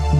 नमस्कार,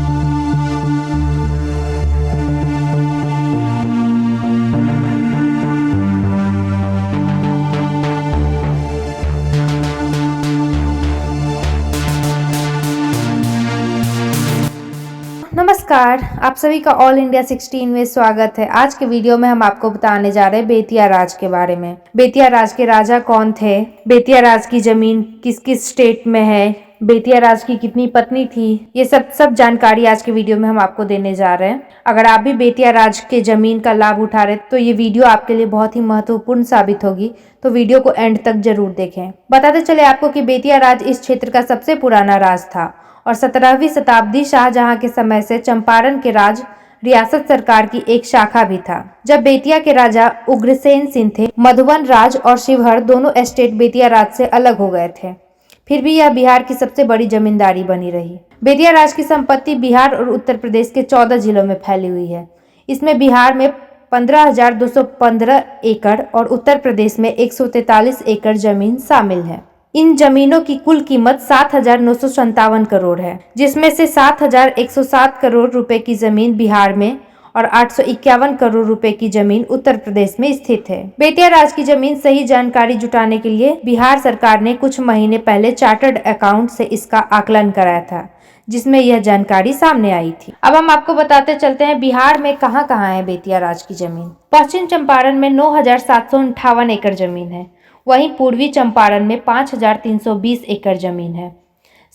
आप सभी का ऑल इंडिया 16 में स्वागत है। आज के वीडियो में हम आपको बताने जा रहे हैं बेतिया राज के बारे में। बेतिया राज के राजा कौन थे, बेतिया राज की जमीन किस किस स्टेट में है, बेतिया राज की कितनी पत्नी थी, ये सब जानकारी आज के वीडियो में हम आपको देने जा रहे हैं। अगर आप भी बेतिया राज के जमीन का लाभ उठा रहे तो ये वीडियो आपके लिए बहुत ही महत्वपूर्ण साबित होगी, तो वीडियो को एंड तक जरूर देखें। बताते चले आपको कि बेतिया राज इस क्षेत्र का सबसे पुराना राज था और 17वीं शताब्दी शाहजहां के समय से चंपारण के राज रियासत सरकार की एक शाखा भी था। जब बेतिया के राजा उग्रसेन सिंह थे, मधुबन राज और शिवहर दोनों एस्टेट बेतिया राज से अलग हो गए थे। फिर भी यह बिहार की सबसे बड़ी जमींदारी बनी रही। बेतिया राज की संपत्ति बिहार और उत्तर प्रदेश के 14 जिलों में फैली हुई है। इसमें बिहार में 15,215 एकड़ और उत्तर प्रदेश में 143 एकड़ जमीन शामिल है। इन जमीनों की कुल कीमत 7,957 करोड़ है, जिसमें से 7,107 करोड़ रुपए की जमीन बिहार में और 851 करोड़ रुपए की जमीन उत्तर प्रदेश में स्थित है। बेतिया राज की जमीन सही जानकारी जुटाने के लिए बिहार सरकार ने कुछ महीने पहले चार्टर्ड अकाउंट से इसका आकलन कराया था, जिसमें यह जानकारी सामने आई थी। अब हम आपको बताते चलते हैं बिहार में कहाँ कहाँ है बेतिया राज की जमीन। पश्चिम चंपारण में 9,758 एकड़ जमीन है। वहीं पूर्वी चंपारण में 5,320 एकड़ जमीन है।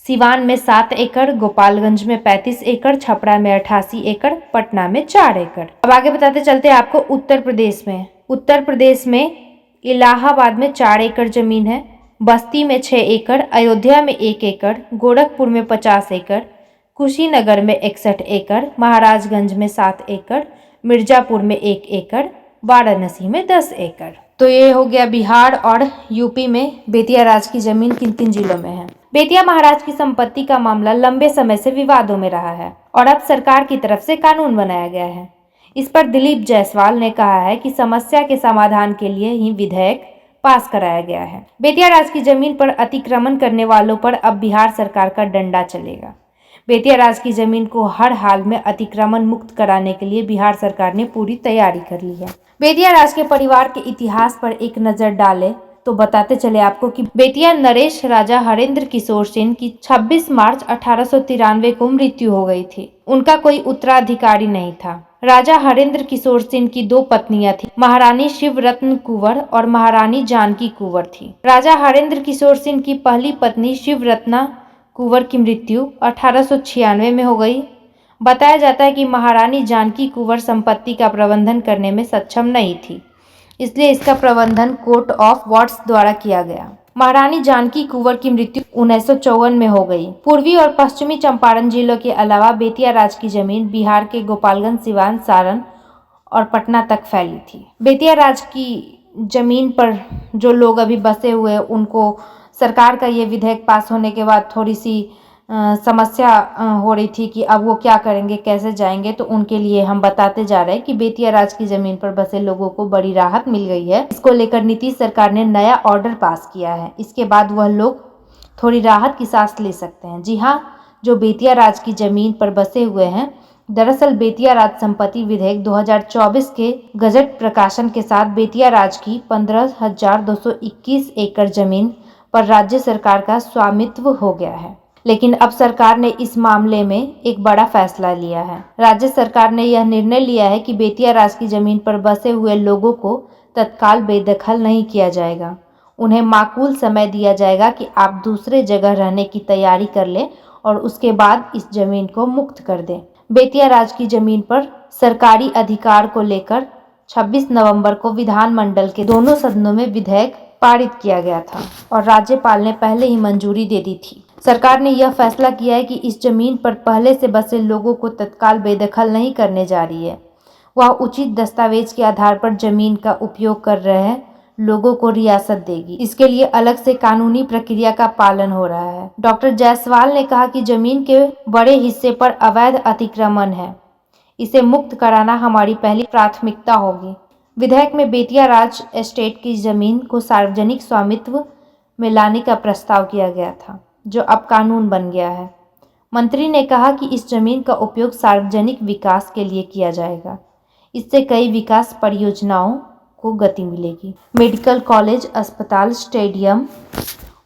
सिवान में 7 एकड़, गोपालगंज में 35 एकड़, छपरा में 88 एकड़, पटना में 4 एकड़। अब आगे बताते चलते हैं आपको उत्तर प्रदेश में। उत्तर प्रदेश में इलाहाबाद में 4 एकड़ जमीन है, बस्ती में 6 एकड़, अयोध्या में 1 एकड़, गोरखपुर में 50 एकड़, कुशीनगर में 61 एकड़, महाराजगंज में 7 एकड़, मिर्जापुर में 1 एकड़, वाराणसी में 10 एकड़। तो ये हो गया बिहार और यूपी में बेतिया राज की जमीन किन किन जिलों में है। बेतिया महाराज की संपत्ति का मामला लंबे समय से विवादों में रहा है और अब सरकार की तरफ से कानून बनाया गया है। इस पर दिलीप जायसवाल ने कहा है कि समस्या के समाधान के लिए ही विधेयक पास कराया गया है। बेतिया राज की जमीन पर अतिक्रमण करने वालों पर अब बिहार सरकार का डंडा चलेगा। बेतिया राज की जमीन को हर हाल में अतिक्रमण मुक्त कराने के लिए बिहार सरकार ने पूरी तैयारी कर ली है। बेतिया राज के परिवार के इतिहास पर एक नजर डालें तो बताते चले आपको कि बेतिया नरेश राजा हरेंद्र किशोर सिंह की 26 मार्च 1893 को मृत्यु हो गई थी। उनका कोई उत्तराधिकारी नहीं था। राजा हरेंद्र किशोर सिंह की 2 पत्नियां थी, महारानी शिवरत्न कुंवर और महारानी जानकी कुंवर थी। राजा हरेंद्र किशोर सिंह की पहली पत्नी शिवरत्ना कुंवर की मृत्यु 1896 में हो गई। बताया जाता है कि महारानी जानकी कुंवर संपत्ति का प्रबंधन करने में सक्षम नहीं थी, इसलिए इसका प्रबंधन कोर्ट ऑफ वार्ड्स द्वारा किया गया। महारानी जानकी कुंवर की मृत्यु 1954 में हो गई। पूर्वी और पश्चिमी चंपारण जिलों के अलावा बेतिया राज की जमीन बिहार के गोपालगंज, सिवान, सारण और पटना तक फैली थी। बेतिया राज की जमीन पर जो लोग अभी बसे हुए हैं, उनको सरकार का ये विधेयक पास होने के बाद थोड़ी सी समस्या हो रही थी कि अब वो क्या करेंगे, कैसे जाएंगे। तो उनके लिए हम बताते जा रहे हैं कि बेतिया राज की जमीन पर बसे लोगों को बड़ी राहत मिल गई है। इसको लेकर नीतीश सरकार ने नया ऑर्डर पास किया है। इसके बाद वह लोग थोड़ी राहत की सांस ले सकते हैं। जी हाँ, जो बेतिया राज की जमीन पर बसे हुए हैं, दरअसल बेतिया राज संपत्ति विधेयक 2024 के गजट प्रकाशन के साथ बेतिया राज की 15,221 एकड़ जमीन पर राज्य सरकार का स्वामित्व हो गया है। लेकिन अब सरकार ने इस मामले में एक बड़ा फैसला लिया है। राज्य सरकार ने यह निर्णय लिया है कि बेतिया राज की जमीन पर बसे हुए लोगों को तत्काल बेदखल नहीं किया जाएगा। उन्हें माकूल समय दिया जाएगा कि आप दूसरे जगह रहने की तैयारी कर लें और उसके बाद इस जमीन को मुक्त कर दें। बेतिया राज की जमीन पर सरकारी अधिकार को लेकर 26 नवंबर को विधानमंडल के दोनों सदनों में विधेयक पारित किया गया था और राज्यपाल ने पहले ही मंजूरी दे दी थी। सरकार ने यह फैसला किया है कि इस जमीन पर पहले से बसे लोगों को तत्काल बेदखल नहीं करने जा रही है। वह उचित दस्तावेज के आधार पर जमीन का उपयोग कर रहे हैं लोगों को रियासत देगी। इसके लिए अलग से कानूनी प्रक्रिया का पालन हो रहा है। डॉक्टर जायसवाल ने कहा कि जमीन के बड़े हिस्से पर अवैध अतिक्रमण है, इसे मुक्त कराना हमारी पहली प्राथमिकता होगी। विधेयक में बेतिया राज एस्टेट की जमीन को सार्वजनिक स्वामित्व में लाने का प्रस्ताव किया गया था, जो अब कानून बन गया है। मंत्री ने कहा कि इस जमीन का उपयोग सार्वजनिक विकास के लिए किया जाएगा। इससे कई विकास परियोजनाओं को गति मिलेगी। मेडिकल कॉलेज, अस्पताल, स्टेडियम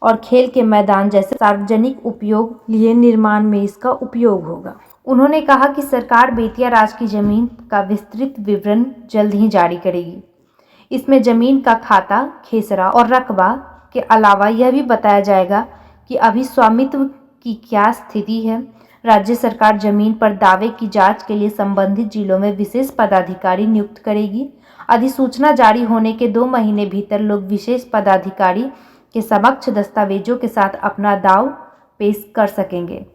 और खेल के मैदान जैसे सार्वजनिक उपयोग लिए निर्माण में इसका उपयोग होगा। उन्होंने कहा कि सरकार बेतिया राज की जमीन का विस्तृत विवरण जल्द ही जारी करेगी। इसमें जमीन का खाता, खेसरा और रकबा के अलावा यह भी बताया जाएगा कि अभी स्वामित्व की क्या स्थिति है। राज्य सरकार जमीन पर दावे की जांच के लिए संबंधित जिलों में विशेष पदाधिकारी नियुक्त करेगी। अधिसूचना जारी होने के 2 महीने भीतर लोग विशेष पदाधिकारी के समक्ष दस्तावेजों के साथ अपना दाव पेश कर सकेंगे।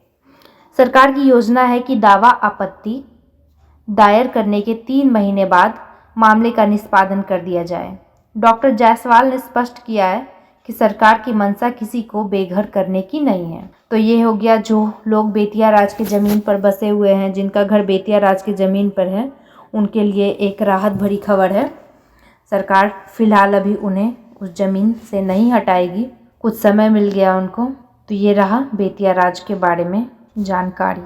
सरकार की योजना है कि दावा आपत्ति दायर करने के 3 महीने बाद मामले का निष्पादन कर दिया जाए। डॉक्टर जायसवाल ने स्पष्ट किया है कि सरकार की मंशा किसी को बेघर करने की नहीं है। तो ये हो गया जो लोग बेतिया राज की ज़मीन पर बसे हुए हैं, जिनका घर बेतिया राज की ज़मीन पर है, उनके लिए एक राहत भरी खबर है। सरकार फिलहाल अभी उन्हें उस ज़मीन से नहीं हटाएगी, कुछ समय मिल गया उनको। तो ये रहा बेतिया राज के बारे में जानकारी।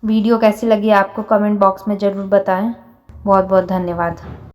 वीडियो कैसी लगी आपको कमेंट बॉक्स में ज़रूर बताएं। बहुत बहुत धन्यवाद।